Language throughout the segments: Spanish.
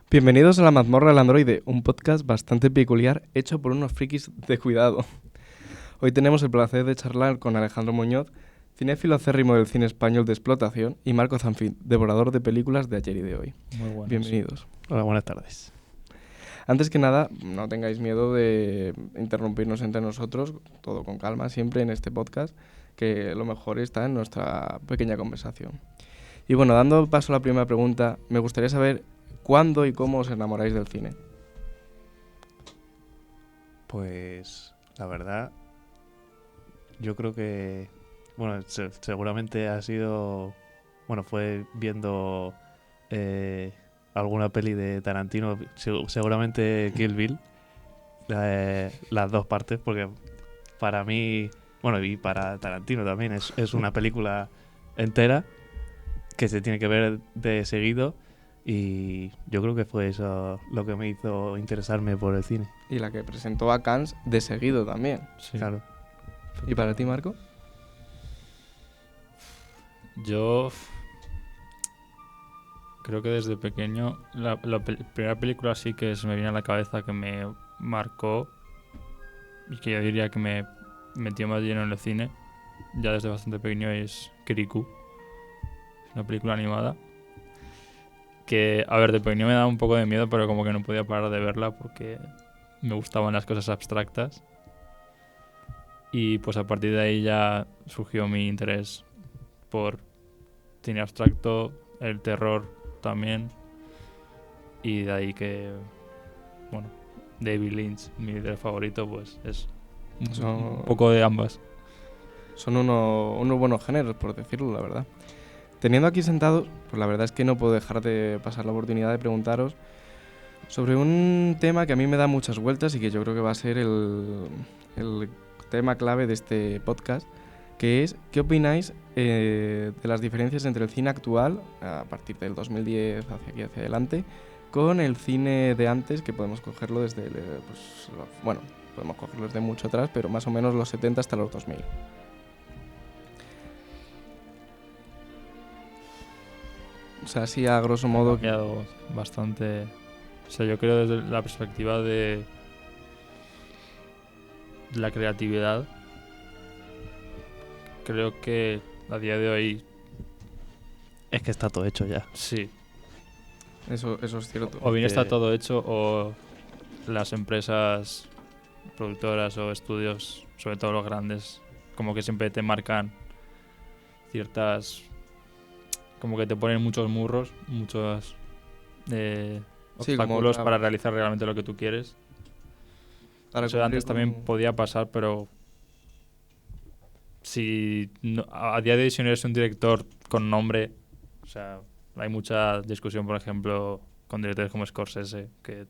Bienvenidos a La Mazmorra del Androide, un podcast bastante peculiar hecho por unos frikis de cuidado. Hoy tenemos el placer de charlar con Alejandro Muñoz, cinéfilo acérrimo del cine español de explotación, y Marco Zanfín, devorador de películas de ayer y de hoy. Muy buenos. Bienvenidos. Hola, buenas tardes. Antes que nada, no tengáis miedo de interrumpirnos entre nosotros, todo con calma siempre en este podcast, que lo mejor está en nuestra pequeña conversación. Y bueno, dando paso a la primera pregunta, me gustaría saber ¿cuándo y cómo os enamoráis del cine? Pues la verdad, yo creo que, bueno, seguramente ha sido, bueno, fue viendo alguna peli de Tarantino, seguramente Kill Bill, las dos partes, porque para mí, bueno, y para Tarantino también es una película entera que se tiene que ver de seguido. Y yo creo que fue eso lo que me hizo interesarme por el cine. Y la que presentó a Cannes de seguido también. Sí. Claro. ¿Y para ti, Marco? Yo creo que desde pequeño la primera película sí que se me viene a la cabeza que me marcó y que yo diría que me metió más lleno en el cine ya desde bastante pequeño es Kirikou. Es una película animada que, a ver, de pequeño me daba un poco de miedo, pero como que no podía parar de verla porque me gustaban las cosas abstractas. Y pues a partir de ahí ya surgió mi interés por cine abstracto, el terror también. Y de ahí que, bueno, David Lynch, mi director favorito, pues es un poco de ambas. Son unos buenos géneros, por decirlo, la verdad. Teniendo aquí sentados, pues la verdad es que no puedo dejar de pasar la oportunidad de preguntaros sobre un tema que a mí me da muchas vueltas y que yo creo que va a ser el tema clave de este podcast, que es ¿qué opináis de las diferencias entre el cine actual, a partir del 2010 hacia aquí hacia adelante, con el cine de antes, que podemos cogerlo desde, bueno, podemos cogerlo desde mucho atrás, pero más o menos los 70 hasta los 2000? O sea, así a grosso modo. Ha cambiado bastante. O sea, yo creo desde la perspectiva de la creatividad, creo que a día de hoy Es que está todo hecho ya. sí. Eso es cierto. O bien está todo hecho o las empresas productoras o estudios, sobre todo los grandes, como que siempre te marcan ciertas... como que te ponen muchos murros, muchos obstáculos para realizar realmente lo que tú quieres. Eso antes también podía pasar, pero si no, a día de hoy si no eres un director con nombre, o sea, hay mucha discusión, por ejemplo, con directores como Scorsese, que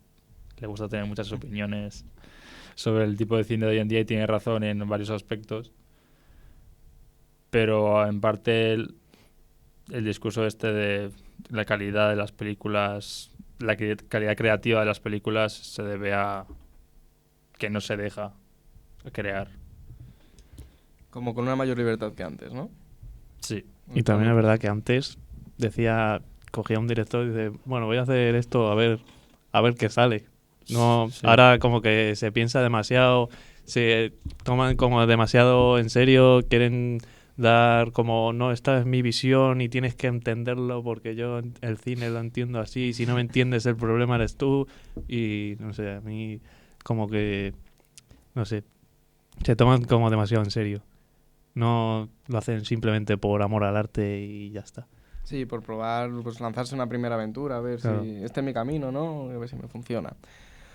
le gusta tener muchas opiniones sobre el tipo de cine de hoy en día y tiene razón en varios aspectos. Pero en parte el discurso este de la calidad de las películas, la calidad creativa de las películas se debe a que no se deja crear. Como con una mayor libertad que antes, ¿no? Sí. Y también es verdad que antes cogía un director y dice, bueno, voy a hacer esto a ver qué sale. No, sí. Ahora como que se piensa demasiado, se toman como demasiado en serio, quieren dar como, no, esta es mi visión y tienes que entenderlo porque yo el cine lo entiendo así, si no me entiendes el problema eres tú. Y no sé, a mí como que, no sé, se toman como demasiado en serio. No lo hacen simplemente por amor al arte y ya está. Sí, por probar, pues lanzarse una primera aventura, a ver si este es mi camino, ¿no? A ver si me funciona.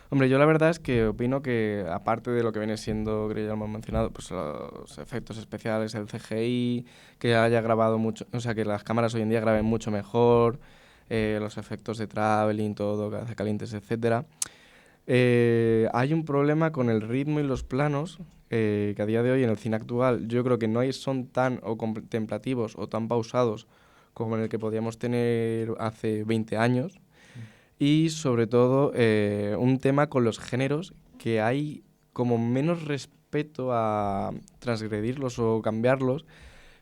Hombre, yo la verdad es que opino que, aparte de lo que viene siendo, creo que ya lo hemos mencionado, pues los efectos especiales, el CGI, que haya grabado mucho, o sea, que las cámaras hoy en día graben mucho mejor, los efectos de traveling, todo, calientes, etcétera. Hay un problema con el ritmo y los planos, que a día de hoy en el cine actual yo creo que no son tan o contemplativos o tan pausados como en el que podíamos tener hace 20 años. Y sobre todo un tema con los géneros, que hay como menos respeto a transgredirlos o cambiarlos,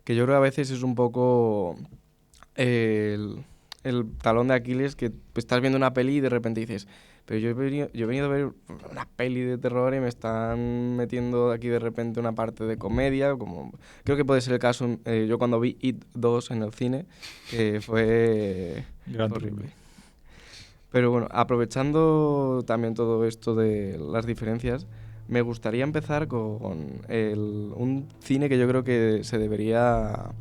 que yo creo que a veces es un poco el talón de Aquiles, que estás viendo una peli y de repente dices, pero yo he venido a ver una peli de terror y me están metiendo aquí de repente una parte de comedia, como creo que puede ser el caso, yo cuando vi It 2 en el cine, que fue horrible. Pero bueno, aprovechando también todo esto de las diferencias, me gustaría empezar con un cine que yo creo que se debería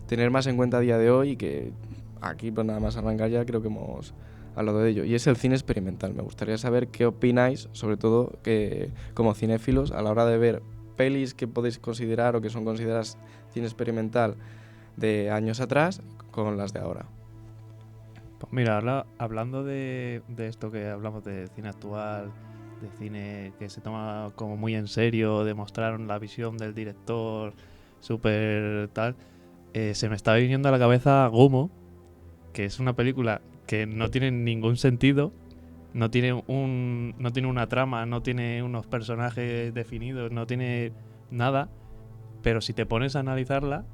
tener más en cuenta a día de hoy y que aquí, pues nada más arrancar ya, creo que hemos hablado de ello. Y es el cine experimental. Me gustaría saber qué opináis, sobre todo que como cinéfilos, a la hora de ver pelis que podéis considerar o que son consideradas cine experimental de años atrás con las de ahora. Pues mira, hablando de esto que hablamos de cine actual, de cine que se toma como muy en serio, de mostrar la visión del director, súper tal, se me está viniendo a la cabeza Gumo, que es una película que no tiene ningún sentido, no tiene una trama, no tiene unos personajes definidos, no tiene nada, pero si te pones a analizarla,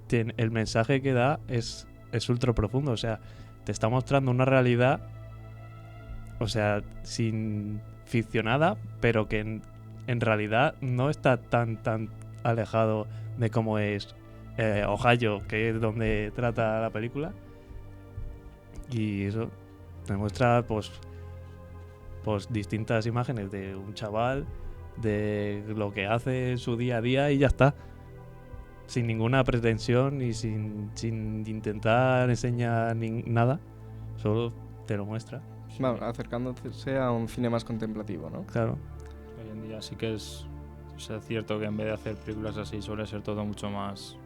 el mensaje que da es ultra profundo, o sea, te está mostrando una realidad, o sea, sin ficcionada, pero que en realidad no está tan alejado de cómo es Ohio, que es donde trata la película. Y eso me muestra pues distintas imágenes de un chaval, de lo que hace en su día a día y ya está. Sin ninguna pretensión y sin intentar enseñar nada, solo te lo muestra. Bueno, acercándose a un cine más contemplativo, ¿no? Claro. Hoy en día sí que es cierto que en vez de hacer películas así suele ser todo mucho más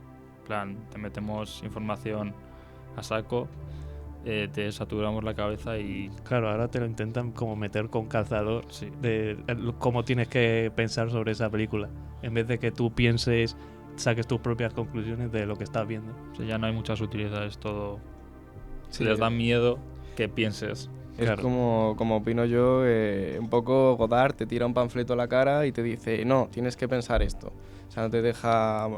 plan, te metemos información a saco, te saturamos la cabeza y... Claro, ahora te lo intentan como meter con calzador, sí, de cómo tienes que pensar sobre esa película, en vez de que tú pienses, saques tus propias conclusiones de lo que estás viendo. O sea, ya no hay mucha sutileza, es todo... Sí, les da miedo que pienses. Es claro. como opino yo, un poco Godard te tira un panfleto a la cara y te dice, no, tienes que pensar esto. O sea, no te deja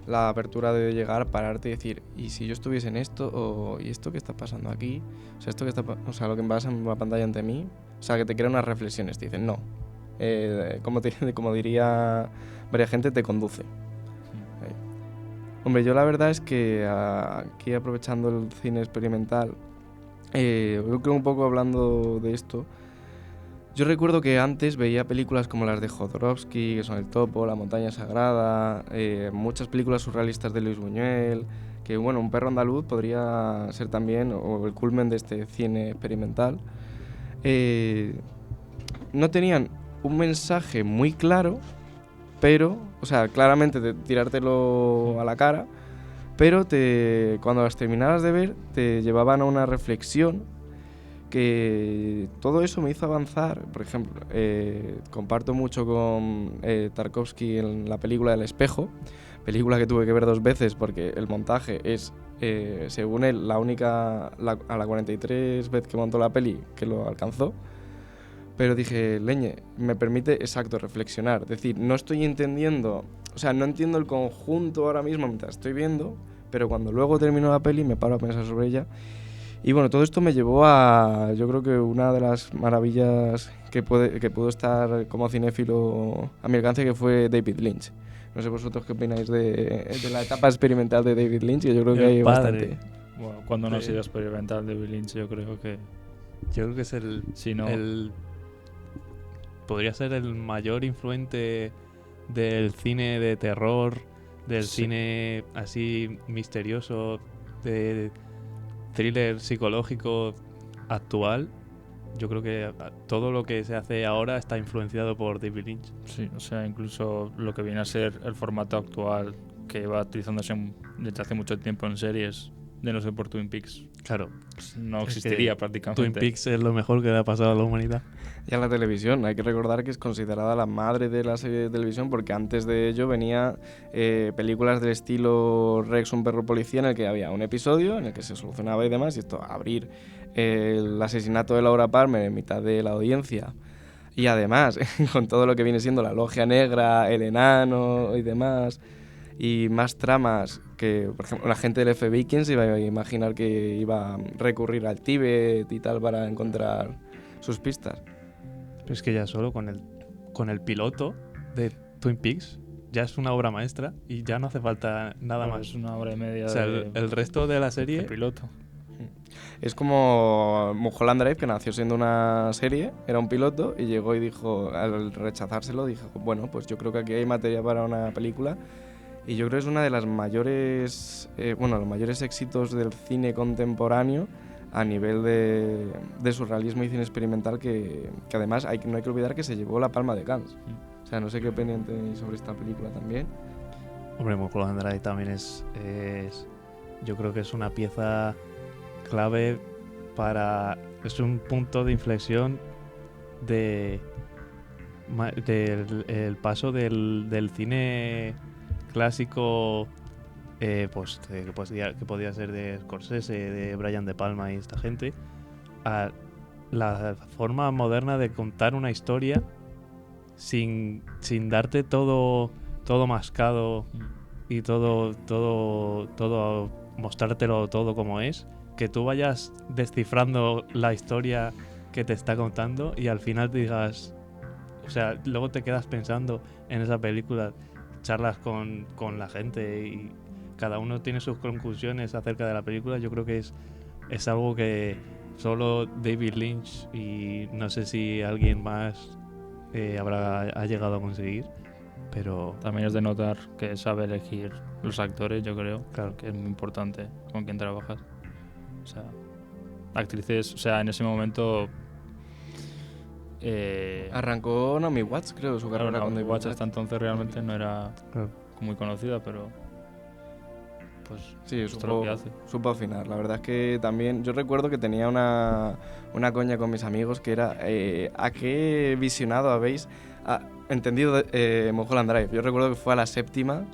la apertura de llegar, pararte y decir, ¿y si yo estuviese en esto? ¿Y esto qué está pasando aquí? O sea, lo que pasa en la pantalla ante mí, o sea, que te crea unas reflexiones. Te dicen, no. Como diría varias gente, te conduce. Hombre, yo la verdad es que aquí aprovechando el cine experimental, yo creo un poco hablando de esto, yo recuerdo que antes veía películas como las de Jodorowsky, que son El Topo, La Montaña Sagrada, muchas películas surrealistas de Luis Buñuel, que bueno, Un perro andaluz podría ser también, o el culmen de este cine experimental. No tenían un mensaje muy claro, pero, o sea, claramente de tirártelo a la cara, pero cuando las terminabas de ver te llevaban a una reflexión que todo eso me hizo avanzar. Por ejemplo, comparto mucho con Tarkovsky en la película El espejo, película que tuve que ver 2 veces porque el montaje es, según él, a la 43 vez que montó la peli que lo alcanzó. Pero dije, leñe, me permite, exacto, reflexionar. Es decir, no estoy entendiendo, o sea, no entiendo el conjunto ahora mismo mientras estoy viendo, pero cuando luego termino la peli me paro a pensar sobre ella. Y bueno, todo esto me llevó a, yo creo que una de las maravillas que pudo estar como cinéfilo a mi alcance, que fue David Lynch. No sé vosotros qué opináis de la etapa experimental de David Lynch, que yo creo que hay bastante. Bueno, cuando no ha sido experimental David Lynch, yo creo que es el... Si no, podría ser el mayor influente del cine de terror, del cine así misterioso, de thriller psicológico actual. Yo creo que todo lo que se hace ahora está influenciado por David Lynch. Sí, o sea, incluso lo que viene a ser el formato actual que va utilizándose desde hace mucho tiempo en series, de no ser por Twin Peaks. Claro. No existiría prácticamente. Twin Peaks es lo mejor que le ha pasado a la humanidad. Y a la televisión, hay que recordar que es considerada la madre de la serie de televisión porque antes de ello venía películas del estilo Rex, un perro policía, en el que había un episodio en el que se solucionaba y demás, y esto, abrir el asesinato de Laura Palmer en mitad de la audiencia, y además con todo lo que viene siendo la logia negra, el enano y demás, y más tramas que, por ejemplo, la gente del FBI, ¿quién se iba a imaginar que iba a recurrir al Tíbet y tal para encontrar sus pistas? Pero es que ya solo con el piloto de Twin Peaks ya es una obra maestra y ya no hace falta nada Claro, más. es 1 hora y media O sea, el resto de la de serie... piloto. Es como Mulholland Drive, que nació siendo una serie, era un piloto, y llegó y dijo, al rechazárselo, dijo, bueno, pues yo creo que aquí hay materia para una película. Y yo creo que es una de las mayores, los mayores éxitos del cine contemporáneo a nivel de surrealismo y cine experimental, que además no hay que olvidar que se llevó la Palma de Cannes. O sea, no sé qué opinión tenéis sobre esta película también. Hombre, Mulholland Drive también yo creo que es una pieza clave es un punto de inflexión del el paso del cine clásico, pues que podía ser de Scorsese, de Brian De Palma y esta gente, a la forma moderna de contar una historia sin darte todo mascado y todo mostrártelo todo como es, que tú vayas descifrando la historia que te está contando y al final te digas, o sea, luego te quedas pensando en esa película, charlas con la gente y cada uno tiene sus conclusiones acerca de la película. Yo creo que es algo que solo David Lynch y no sé si alguien más ha llegado a conseguir, pero También es de notar que sabe elegir los actores, yo creo, claro, que es muy importante con quién trabajas. O sea, actrices, o sea, en ese momento... Arrancó Naomi Watts, creo, su carrera con David Watch Lynch. hasta entonces realmente no era claro. muy conocida, pero pues Sí, esto es lo que hace. supo afinar. La verdad es que también yo recuerdo que tenía una coña con mis amigos que era ¿a qué visionado habéis entendido Mulholland Drive? Yo recuerdo que fue a la 7ª,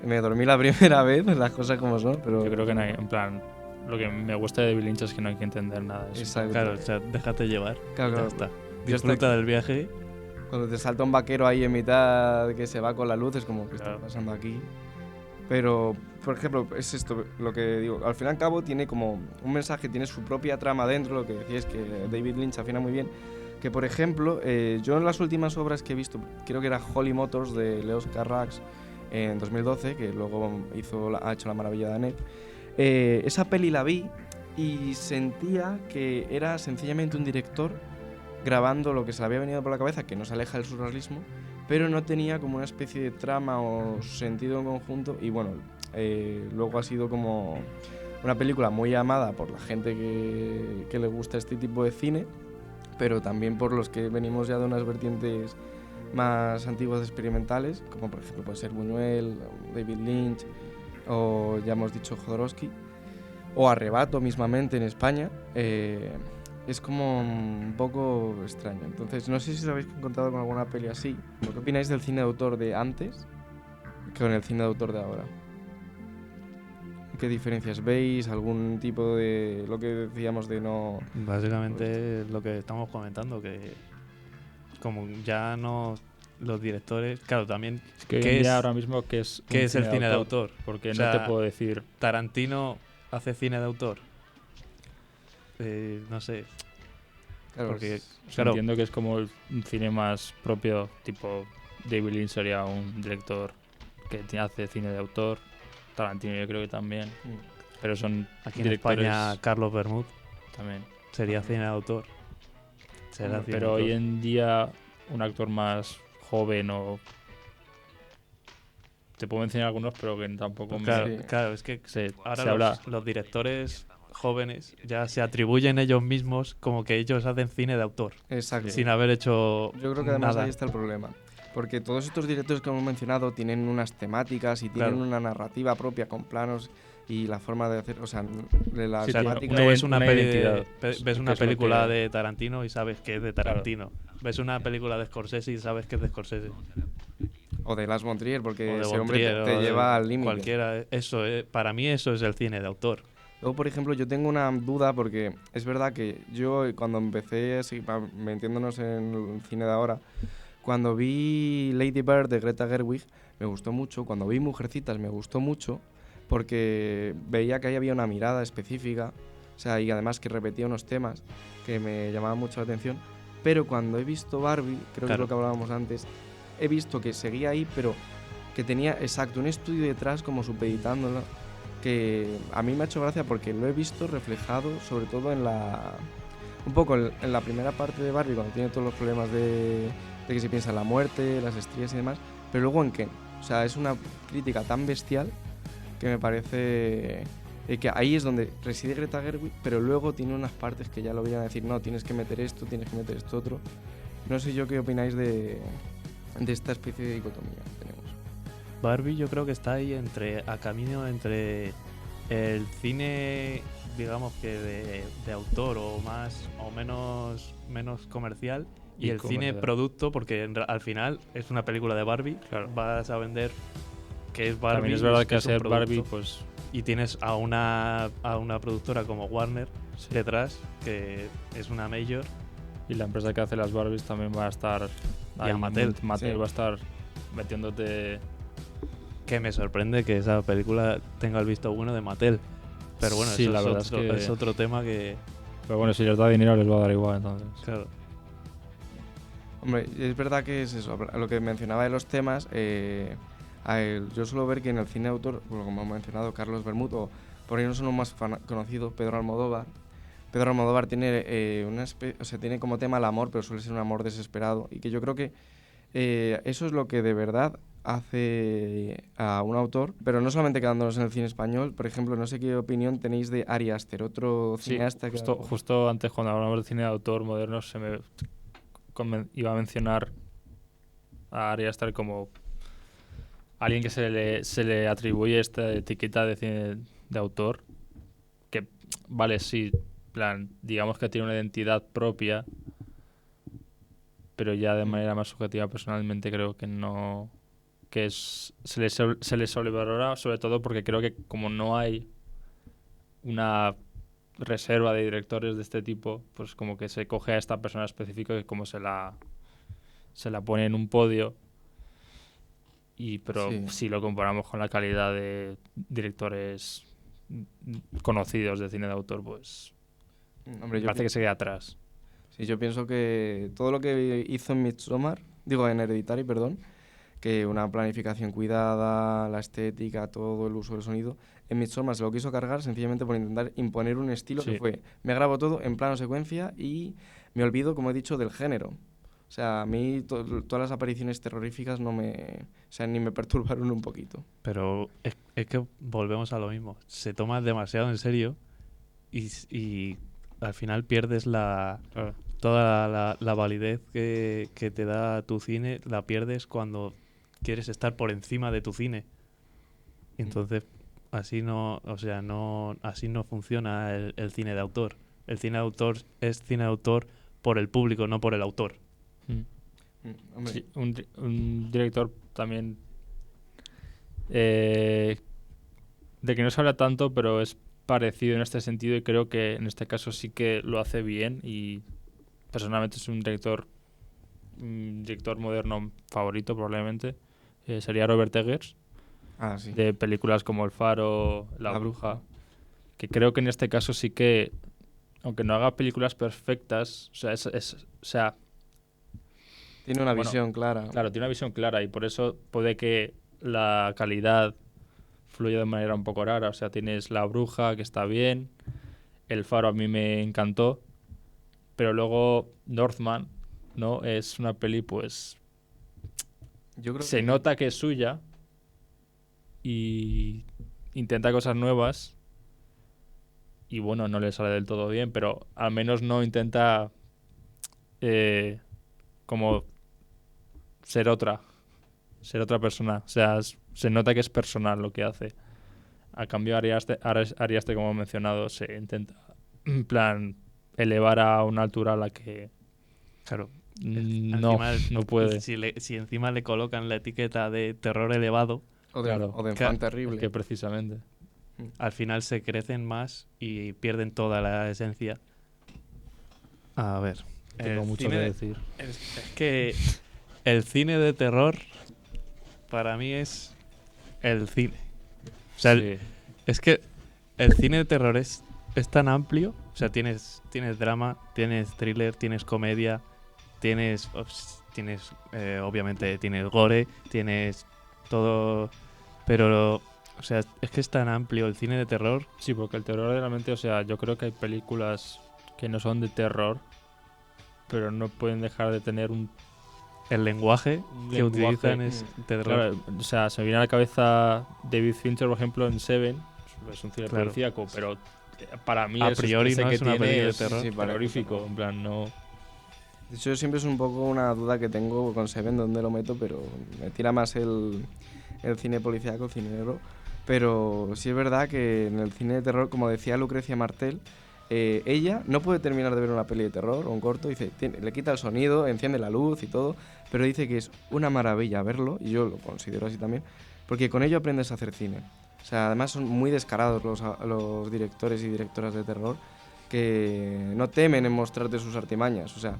me dormí la primera vez, las cosas como son, pero... Yo creo que no hay, en plan, lo que me gusta de David Lynch es que no hay que entender nada de eso. Exacto. Claro, o sea, déjate llevar. Claro, Ya claro. está. Yo Disfruta hasta aquí. del viaje. Cuando te salta un vaquero ahí en mitad que se va con la luz, es como, ¿qué está Claro. pasando aquí? Pero, por ejemplo, es esto lo que digo. Al fin y al cabo tiene como un mensaje, tiene su propia trama dentro. Lo que decía es que David Lynch afina muy bien. Que, por ejemplo, yo en las últimas obras que he visto, creo que era Holly Motors de Leos Carax en 2012, que luego ha hecho La maravilla de Annette. Esa peli la vi y sentía que era sencillamente un director grabando lo que se le había venido por la cabeza, que no se aleja del surrealismo, pero no tenía como una especie de trama o sentido en conjunto. Y bueno, luego ha sido como una película muy amada por la gente que le gusta este tipo de cine, pero también por los que venimos ya de unas vertientes más antiguas experimentales, como por ejemplo puede ser Buñuel, David Lynch, o ya hemos dicho Jodorowsky, o Arrebato mismamente en España. Es como un poco extraño. Entonces, no sé si os habéis encontrado con alguna peli así. ¿Qué opináis del cine de autor de antes con el cine de autor de ahora? ¿Qué diferencias veis? ¿Algún tipo de lo que decíamos de no...? Básicamente lo que estamos comentando, que como ya no los directores, claro, también Es que hoy ¿qué en es- día ahora mismo que es ¿qué un es el cine de autor? Porque O no sea, te puedo decir... Tarantino hace cine de autor. No sé, Claro, porque O sea, claro, entiendo que es como un cine más propio, tipo David Lynch sería un director que hace cine de autor, Tarantino yo creo que también, pero son aquí en directores España Carlos Bermúdez también. sería cine de autor. Será Hombre, cine de pero autor. hoy en día un actor más joven o... Te puedo mencionar algunos, pero que tampoco Claro, Sí. claro, es que se ahora habla... los directores jóvenes ya se atribuyen ellos mismos como que ellos hacen cine de autor, exacto. sin haber hecho Yo creo que además nada. ahí está el problema. Porque todos estos directores que hemos mencionado tienen unas temáticas y tienen Claro. una narrativa propia con planos y la forma de hacer, o sea, de la Sí, O sea, temática. tú ves una, una peli identidad, ves que una es lo película que- de Tarantino y sabes que es de Tarantino. Ves una película de Scorsese y sabes que es de Scorsese. O de Lars von Trier, porque O de ese Von hombre Trier, te o de lleva al límite. Cualquiera. Eso, para mí eso es el cine de autor. Luego, por ejemplo, yo tengo una duda porque es verdad que yo cuando empecé, así, metiéndonos en el cine de ahora, Cuando vi Lady Bird de Greta Gerwig me gustó mucho, cuando vi Mujercitas me gustó mucho, porque veía que ahí había una mirada específica, o sea, y además que repetía unos temas que me llamaban mucho la atención, pero cuando he visto Barbie, creo que es lo que hablábamos antes, he visto que seguía ahí, pero que tenía, exacto, un estudio detrás como supeditándolo, que a mí me ha hecho gracia porque lo he visto reflejado sobre todo en un poco en la primera parte de Barbie, cuando tiene todos los problemas de que se piensa en la muerte, las estrías y demás, pero luego en Ken. O sea, es una crítica tan bestial que me parece que ahí es donde reside Greta Gerwig, pero luego tiene unas partes que ya lo vienen a decir, no, tienes que meter esto otro. No sé yo qué opináis de esta especie de dicotomía que tenemos. Barbie yo creo que está ahí a camino entre el cine, digamos que de autor o más o menos comercial y el cine producto, porque al final es una película de Barbie, claro. Vas a vender que es Barbie. También es verdad que al ser Barbie, pues... Y tienes a una productora como Warner detrás, que es una major. Y la empresa que hace las Barbies también va a estar... Y a Mattel. Mattel va a estar metiéndote... Que me sorprende que esa película tenga el visto bueno de Mattel. Pero bueno, sí, eso es otro tema que... Pero bueno, si les da dinero les va a dar igual, entonces. Claro. Hombre, es verdad que es eso, lo que mencionaba de los temas, yo suelo ver que en el cine de autor, como ha mencionado Carlos Bermud, o por ahí no son los más conocidos, Pedro Almodóvar. Pedro Almodóvar tiene tiene como tema el amor, pero suele ser un amor desesperado, y que yo creo que eso es lo que de verdad hace a un autor, pero no solamente quedándonos en el cine español. Por ejemplo, no sé qué opinión tenéis de Ari Aster, otro cineasta que... Justo antes, cuando hablamos de cine de autor moderno, se me iba a mencionar a Ari Aster como alguien que se le atribuye esta etiqueta de cine de autor, que vale, sí, plan, digamos que tiene una identidad propia, pero ya de manera más subjetiva personalmente creo que no, que se le sobrevalora, sobre todo porque creo que como no hay una reserva de directores de este tipo, pues como que se coge a esta persona específica que como se la pone en un podio, pero si lo comparamos con la calidad de directores conocidos de cine de autor, pues parece que se queda atrás. Sí, yo pienso que todo lo que hizo en en Hereditary, que una planificación cuidada, la estética, todo el uso del sonido, en Midsommar se lo quiso cargar sencillamente por intentar imponer un estilo que fue, me grabo todo en plano secuencia y me olvido, como he dicho, del género. O sea, a mí todas las apariciones terroríficas ni me perturbaron un poquito. Pero es que volvemos a lo mismo. Se toma demasiado en serio y al final pierdes toda la validez que te da tu cine, la pierdes cuando quieres estar por encima de tu cine. Y entonces así no funciona el cine de autor. El cine de autor es cine de autor por el público, no por el autor. Sí, un director también de que no se habla tanto, pero es parecido en este sentido, y creo que en este caso sí que lo hace bien, y personalmente es un director moderno favorito probablemente, sería Robert Eggers, de películas como El Faro, La Bruja, que creo que en este caso sí que, aunque no haga películas perfectas, o sea tiene una visión clara. Claro, tiene una visión clara, y por eso puede que la calidad fluya de manera un poco rara. O sea, tienes La Bruja, que está bien, El Faro a mí me encantó, pero luego Northman, ¿no? Es una peli, pues... Yo creo se nota que es suya y intenta cosas nuevas, y bueno, no le sale del todo bien, pero al menos no intenta como ser otra persona. O sea, se nota que es personal lo que hace. A cambio, Ari Aster, como he mencionado, se intenta, en plan, elevar a una altura a la que... Claro. No puede. Si encima le colocan la etiqueta de terror elevado... O de fan terrible. Que precisamente. Al final se crecen más y pierden toda la esencia. A ver... Tengo mucho que decir. Es que el cine de terror para mí es el cine. O sea, Sí. es que el cine de terror es tan amplio. O sea, tienes drama, tienes thriller, tienes comedia, tienes obviamente tienes gore, tienes todo. Pero, o sea, es que es tan amplio el cine de terror. Sí, porque el terror realmente, o sea, yo creo que hay películas que no son de terror, pero no pueden dejar de tener El lenguaje un que lenguaje. utilizan es terror. Claro, o sea, se me viene a la cabeza David Fincher, por ejemplo, en Seven. Es un cine Claro. policíaco, pero para mí A priori ese no que es una tiene película de es terror. Sí, para terrorífico. En plan, no. De hecho, siempre es un poco una duda que tengo con Seven, dónde lo meto, pero me tira más el cine policíaco, el cine negro. Pero sí es verdad que en el cine de terror, como decía Lucrecia Martel, ella no puede terminar de ver una peli de terror o un corto, dice, le quita el sonido, enciende la luz y todo, pero dice que es una maravilla verlo, y yo lo considero así también, porque con ello aprendes a hacer cine. O sea, además son muy descarados los directores y directoras de terror, que no temen en mostrarte sus artimañas. O sea,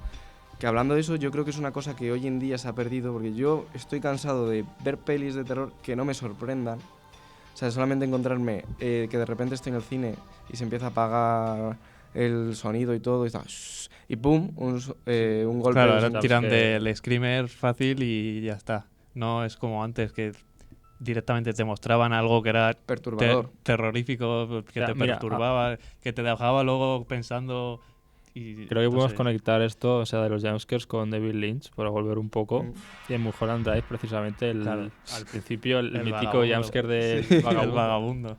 que hablando de eso, yo creo que es una cosa que hoy en día se ha perdido, porque yo estoy cansado de ver pelis de terror que no me sorprendan. O sea, solamente encontrarme que de repente estoy en el cine y se empieza a apagar el sonido y todo, y ¡pum! Un golpe. Claro, de ahora tiran que- del screamer fácil y ya está. No es como antes que directamente te mostraban algo que era perturbador. terrorífico, que O sea, te mira, perturbaba, que te dejaba luego pensando. Y, Creo que no podemos sé. conectar esto, o sea, de los jumpscares con David Lynch, para volver un poco. Mm. Y en Mulholland Drive, precisamente, Claro. al principio, el El mítico vagabundo. jumpscare del Sí. vagabundo. El vagabundo.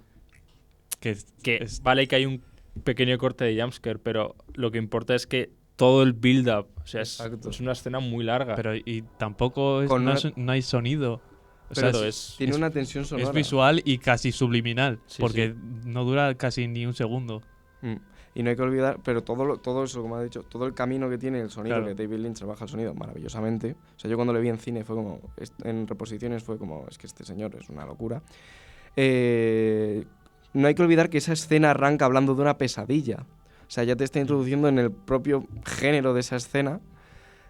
Que Que vale que hay un pequeño corte de jumpscare, pero lo que importa es que todo el build-up, o sea, es Exacto. una escena muy larga. pero y tampoco Con no, una- no hay sonido. O Pero sea, tiene es- una tensión sonora. es visual y casi subliminal, Sí, porque no dura casi ni un segundo. Mm. Y no hay que olvidar, pero todo eso, como ha dicho, todo el camino que tiene el sonido, Claro. que David Lynch trabaja el sonido maravillosamente. O sea, yo cuando le vi en cine fue como, en reposiciones fue como, es que este señor es una locura. No hay que olvidar que esa escena arranca hablando de una pesadilla. O sea, ya te está introduciendo en el propio género de esa escena.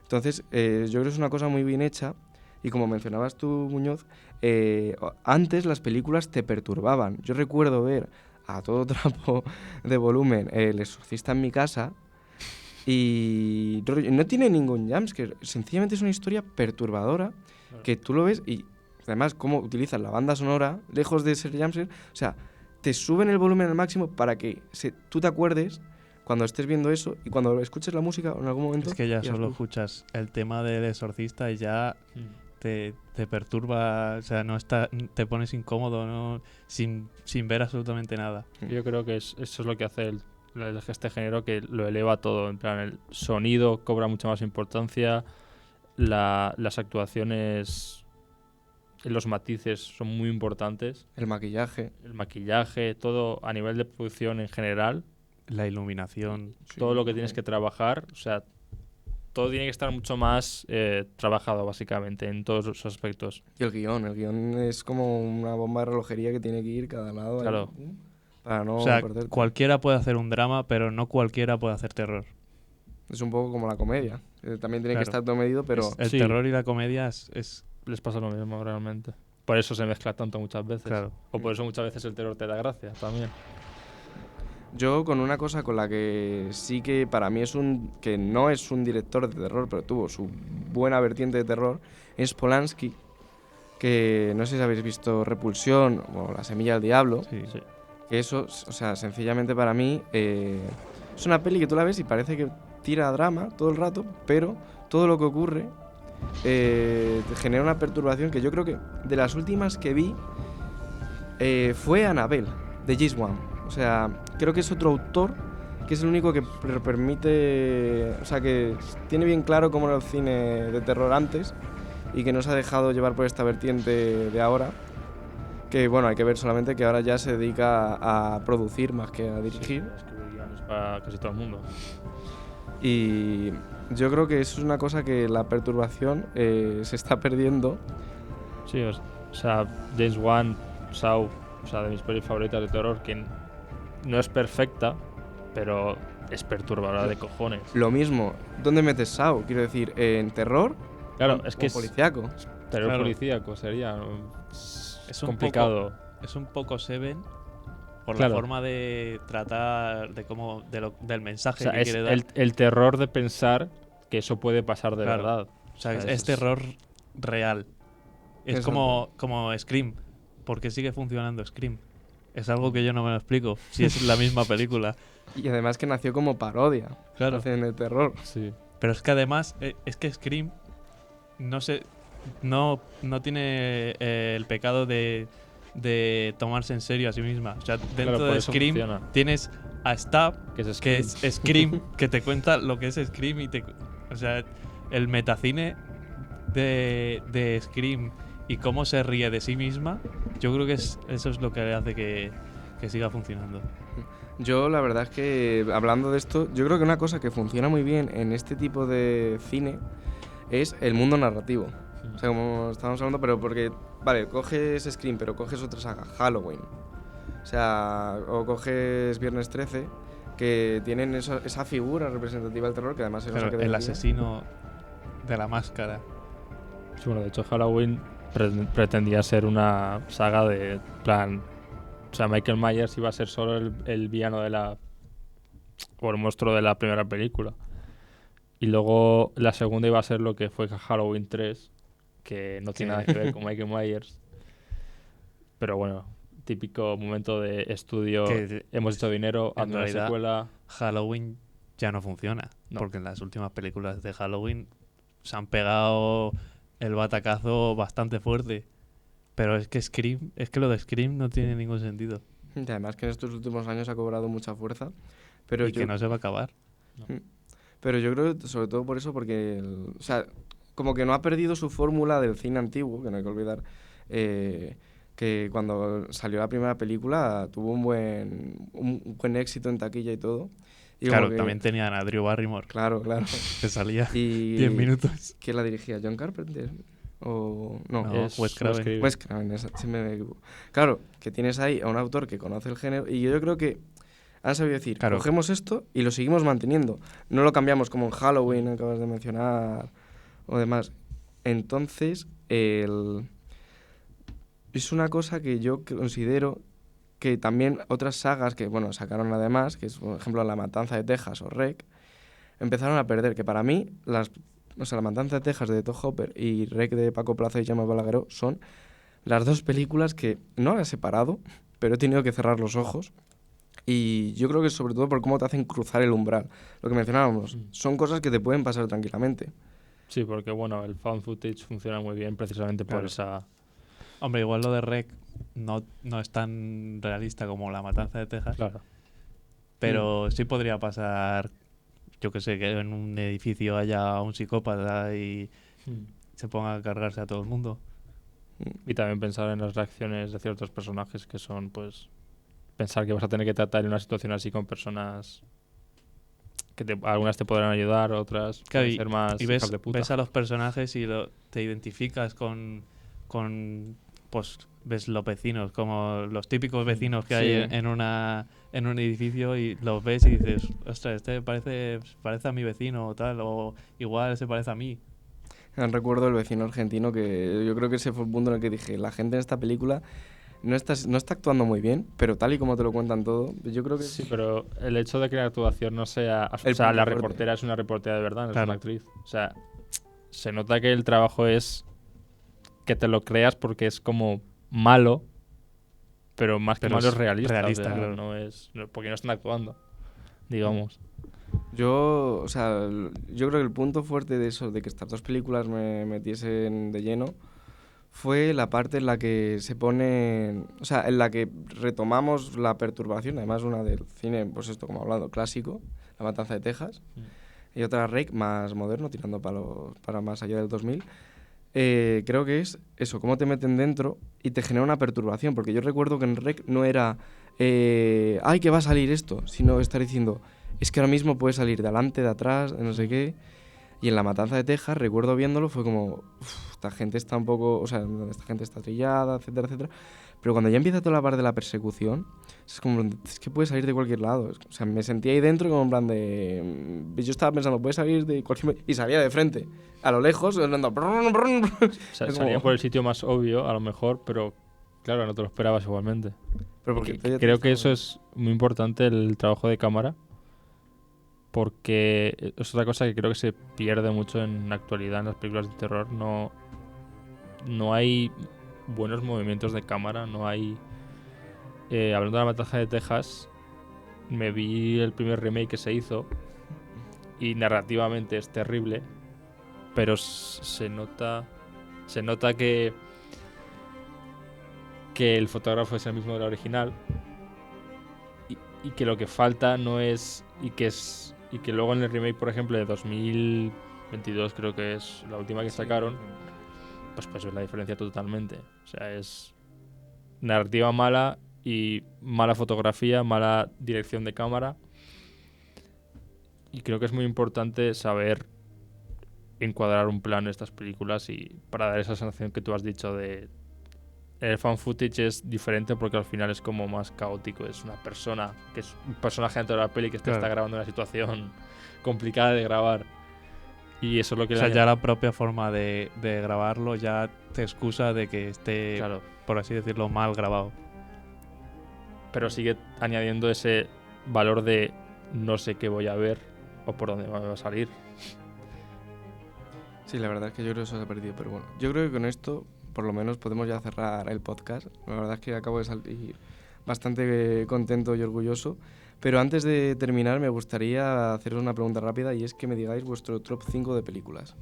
Entonces, yo creo que es una cosa muy bien hecha. Y como mencionabas tú, Muñoz, antes las películas te perturbaban. Yo recuerdo ver a todo trapo de volumen El exorcista en mi casa y no tiene ningún jumpscare. Sencillamente es una historia perturbadora que tú lo ves y además cómo utilizan la banda sonora, lejos de ser jumpscare, o sea, te suben el volumen al máximo para que tú te acuerdes cuando estés viendo eso y cuando escuches la música en algún momento. Es que ya digas, solo "Uf". escuchas el tema del exorcista y ya te perturba, o sea, te pones incómodo, ¿no? sin ver absolutamente nada. Yo creo que eso es lo que hace este género, que lo eleva todo. En plan, el sonido cobra mucha más importancia, las actuaciones, los matices son muy importantes, El maquillaje. el maquillaje, todo a nivel de producción en general, La iluminación. todo lo que tienes que trabajar, o sea, todo tiene que estar mucho más trabajado básicamente en todos los aspectos. Y el guión es como una bomba de relojería que tiene que ir cada lado ahí, Claro. para no O sea, perderte. cualquiera puede hacer un drama, pero no cualquiera puede hacer terror. Es un poco como la comedia. También tiene Claro. que estar todo medido, pero El Sí. terror y la comedia es Les pasa lo mismo realmente. Por eso se mezcla tanto muchas veces. claro. O por eso muchas veces el terror te da gracia también. yo con una cosa con la que sí que para mí que no es un director de terror, pero tuvo su buena vertiente de terror, es Polanski, que no sé si habéis visto Repulsión o La semilla del diablo, Sí. Sí. que eso, o sea, sencillamente para mí es una peli que tú la ves y parece que tira drama todo el rato, pero todo lo que ocurre te genera una perturbación que yo creo que de las últimas que vi fue Annabelle, de James Wan. O sea, creo que es otro autor que es el único que permite, o sea, que tiene bien claro cómo era el cine de terror antes y que no se ha dejado llevar por esta vertiente de ahora. Que bueno, hay que ver solamente que ahora ya se dedica a producir más que a dirigir. Escribir guiones para casi todo el mundo. Y yo creo que eso es una cosa que la perturbación se está perdiendo. Sí, o sea, James Wan, Saw, o sea, de mis pelis favoritas de terror, que no es perfecta, pero es perturbadora de cojones. Lo mismo, ¿dónde metes Saw? Quiero decir, en terror Claro, es que es policíaco. terror Claro. policíaco sería Es un complicado. Es un poco Seven por Claro. la forma de tratar del O mensaje sea, que es quiere dar. el terror de pensar que eso puede pasar de Claro. verdad. O sea, O sea, es terror real. Es Exacto. como Scream. ¿Por qué sigue funcionando Scream? Es algo que yo no me lo explico. Si es la misma película. Y además que nació como parodia. Claro. Hacen el terror. Sí. Pero es que además, es que Scream no se, no tiene el pecado de tomarse en serio a sí misma. O sea, dentro por de eso Scream funciona. tienes a Stab, Que es que Scream. es Scream, que te cuenta lo que es Scream o sea, el metacine de Scream y cómo se ríe de sí misma, yo creo que eso es lo que hace que siga funcionando. Yo la verdad es que, hablando de esto, yo creo que una cosa que funciona muy bien en este tipo de cine es el mundo narrativo. O sea, como estábamos hablando, pero porque, vale, coges Scream, pero coges otra saga, Halloween. O sea, o coges Viernes 13, que tienen esa figura representativa del terror, que además se nos ha Pero quedado el en día. asesino de la máscara. Sí, bueno, de hecho Halloween pretendía ser una saga de plan... O sea, Michael Myers iba a ser solo el villano de la... o el monstruo de la primera película. Y luego la segunda iba a ser lo que fue Halloween 3, que no tiene nada que ver con Michael Myers. Pero bueno, típico momento de estudio, Que hemos hecho dinero, en hazme una realidad, secuela. Halloween ya no funciona. No. Porque en las últimas películas de Halloween se han pegado el batacazo bastante fuerte. Pero es que lo de Scream no tiene ningún sentido. Y además que en estos últimos años ha cobrado mucha fuerza. Pero Y que no se va a acabar. Pero yo creo, sobre todo por eso, porque, o sea, como que no ha perdido su fórmula del cine antiguo, que no hay que olvidar, que cuando salió la primera película tuvo un buen éxito en taquilla y todo. Y como Claro, que- también tenían a Drew Barrymore, Claro, claro. que salía Y 10 minutos. ¿quién la dirigía? ¿John Carpenter? ¿O no? No, Es Wes Craven. Craven. Wes Craven, sí me equivoco. Claro, que tienes ahí a un autor que conoce el género y yo creo que han sabido decir, Claro. cogemos esto y lo seguimos manteniendo. No lo cambiamos como en Halloween, acabas de mencionar, o demás. Entonces, es una cosa que yo considero que también otras sagas que, bueno, sacaron además, que es, por ejemplo, La Matanza de Texas o REC, empezaron a perder. Que para mí, La Matanza de Texas de Todd Hopper y REC de Paco Plaza y Jaume Balagueró son las dos películas que no las he separado, pero he tenido que cerrar los ojos. Y yo creo que sobre todo por cómo te hacen cruzar el umbral. Lo que mencionábamos, son cosas que te pueden pasar tranquilamente. Sí, porque bueno, el found footage funciona muy bien precisamente por Claro. esa... Hombre, igual lo de Rec no es tan realista como La Matanza de Texas. Claro. Pero sí podría pasar, yo que sé, que en un edificio haya un psicópata y se ponga a cargarse a todo el mundo. Y también pensar en las reacciones de ciertos personajes que son, pues... Pensar que vas a tener que tratar en una situación así con personas que algunas te podrán ayudar, otras Claro, pueden ser más y hijas de puta. ves a los personajes y te identificas con pues ves los vecinos, como los típicos vecinos que hay Sí. en un edificio y los ves y dices, ostras, este parece a mi vecino o tal, o igual se parece a mí. Recuerdo el vecino argentino que yo creo que ese fue el punto en el que dije, la gente en esta película no está actuando muy bien, pero tal y como te lo cuentan todo, yo creo que... Sí, pero el hecho de que la actuación no sea... El O sea, punto la fuerte. reportera es una reportera de verdad, no Claro. es una actriz. O sea, se nota que el trabajo es que te lo creas porque es como malo, pero más que Pero malo es es realista. realista, o sea, claro. no es... Porque no están actuando, digamos. Yo, o sea, yo creo que el punto fuerte de eso, de que estas dos películas me metiesen de lleno, fue la parte en la que se pone, o sea, en la que retomamos la perturbación, además una del cine, pues esto como hablado, clásico, La Matanza de Texas, y otra REC más moderno, tirando para más allá del 2000. Creo que es eso, cómo te meten dentro y te genera una perturbación, porque yo recuerdo que en REC no era, ay, que va a salir esto, sino estar diciendo, es que ahora mismo puede salir de adelante, de atrás, de no sé qué. Y en La Matanza de Texas, recuerdo viéndolo, fue como, esta gente está un poco, o sea, esta gente está trillada, etcétera, etcétera. Pero cuando ya empieza toda la parte de la persecución, es como, es que puede salir de cualquier lado. O sea, me sentía ahí dentro como en plan de... Yo estaba pensando, puede salir de cualquier... Y salía de frente, a lo lejos, andando... Salía por el sitio más obvio, a lo mejor, pero claro, no te lo esperabas igualmente. Pero porque Creo que eso es muy importante, el trabajo de cámara, porque es otra cosa que creo que se pierde mucho en la actualidad en las películas de terror. No hay buenos movimientos de cámara, no hay... hablando de La Matanza de Texas, me vi el primer remake que se hizo y narrativamente es terrible, pero se nota que el fotógrafo es el mismo del original y que lo que falta no es y que luego en el remake, por ejemplo, de 2022 creo que es la última que sacaron, pues ves la diferencia totalmente. O sea, es narrativa mala y mala fotografía, mala dirección de cámara. Y creo que es muy importante saber encuadrar un plano en estas películas y para dar esa sensación que tú has dicho de... El fan footage es diferente porque al final es como más caótico. Es una persona, que es un personaje dentro de la peli que está grabando una situación complicada de grabar. Y eso es lo que... O sea, ya la propia forma de grabarlo ya te excusa de que esté, claro, por así decirlo, mal grabado. Pero sigue añadiendo ese valor de no sé qué voy a ver o por dónde me va a salir. Sí, la verdad es que yo creo que eso se ha perdido, pero bueno. Yo creo que con esto, por lo menos, podemos ya cerrar el podcast. La verdad es que acabo de salir bastante contento y orgulloso. Pero antes de terminar, me gustaría haceros una pregunta rápida y es que me digáis vuestro top 5 de películas.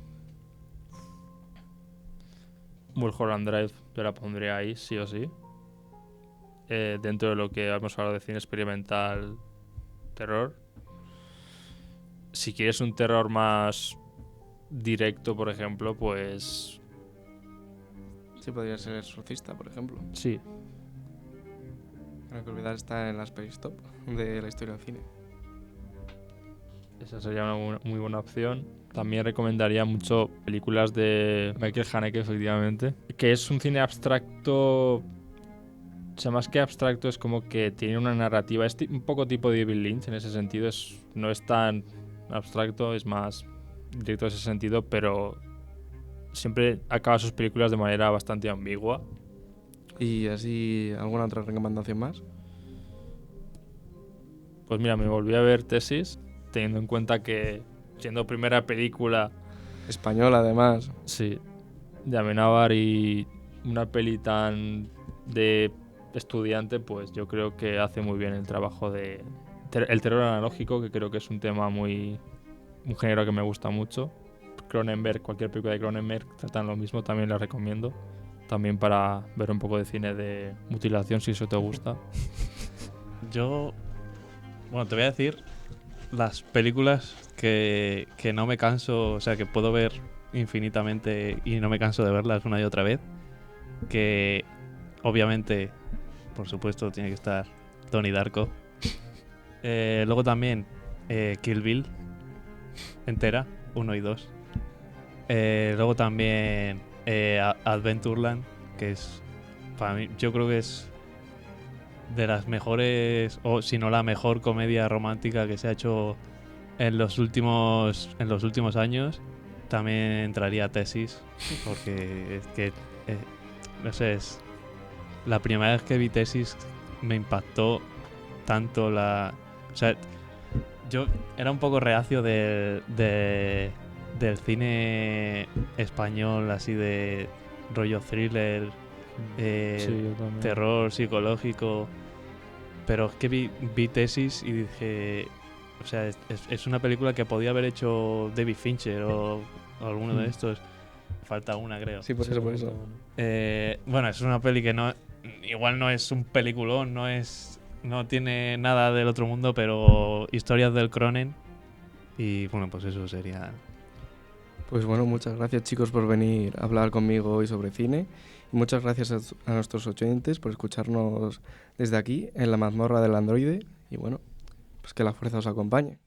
Mulholland Drive yo la pondría ahí, sí o sí. Dentro de lo que hemos hablado de cine experimental, terror. Si quieres un terror más directo, por ejemplo, pues... Sí, podría ser El Exorcista, por ejemplo. Sí. No hay que olvidar, está en las pelis top de la historia del cine. Esa sería una muy buena opción. También recomendaría mucho películas de Michael Haneke, efectivamente. Que es un cine abstracto... O sea, más que abstracto, es como que tiene una narrativa. Es un poco tipo David Lynch en ese sentido. No es tan abstracto, es más directo en ese sentido, pero siempre acaba sus películas de manera bastante ambigua. ¿Y así alguna otra recomendación más? Pues mira, me volví a ver Tesis, teniendo en cuenta que siendo primera película... Española, además. Sí, de Amenábar y una peli tan de estudiante, pues yo creo que hace muy bien el trabajo de... El terror analógico, que creo que es un tema un género que me gusta mucho. Cronenberg, cualquier película de Cronenberg tratan lo mismo, también la recomiendo. También para ver un poco de cine de mutilación, si eso te gusta. Yo, bueno, te voy a decir las películas que no me canso, o sea, que puedo ver infinitamente y no me canso de verlas una y otra vez. Que obviamente, por supuesto, tiene que estar Donnie Darko. Luego también Kill Bill entera, 1 y 2. Luego también Adventureland, que es, para mí, yo creo que es de las mejores, o si no la mejor comedia romántica que se ha hecho en los últimos años. También entraría Tesis, porque es que, no sé, es la primera vez que vi Tesis me impactó tanto o sea, yo era un poco reacio del cine español, así de rollo thriller, Sí, terror psicológico, pero es que vi Tesis y dije, o sea, es una película que podía haber hecho David Fincher o alguno de estos. Falta una, creo. Sí, por eso. Bueno, es una peli que igual no es un peliculón, no tiene nada del otro mundo, pero historias del Cronen. Y bueno, pues eso sería. Pues bueno, muchas gracias, chicos, por venir a hablar conmigo hoy sobre cine. Y muchas gracias a nuestros oyentes por escucharnos desde aquí, en la mazmorra del androide. Y bueno, pues que la fuerza os acompañe.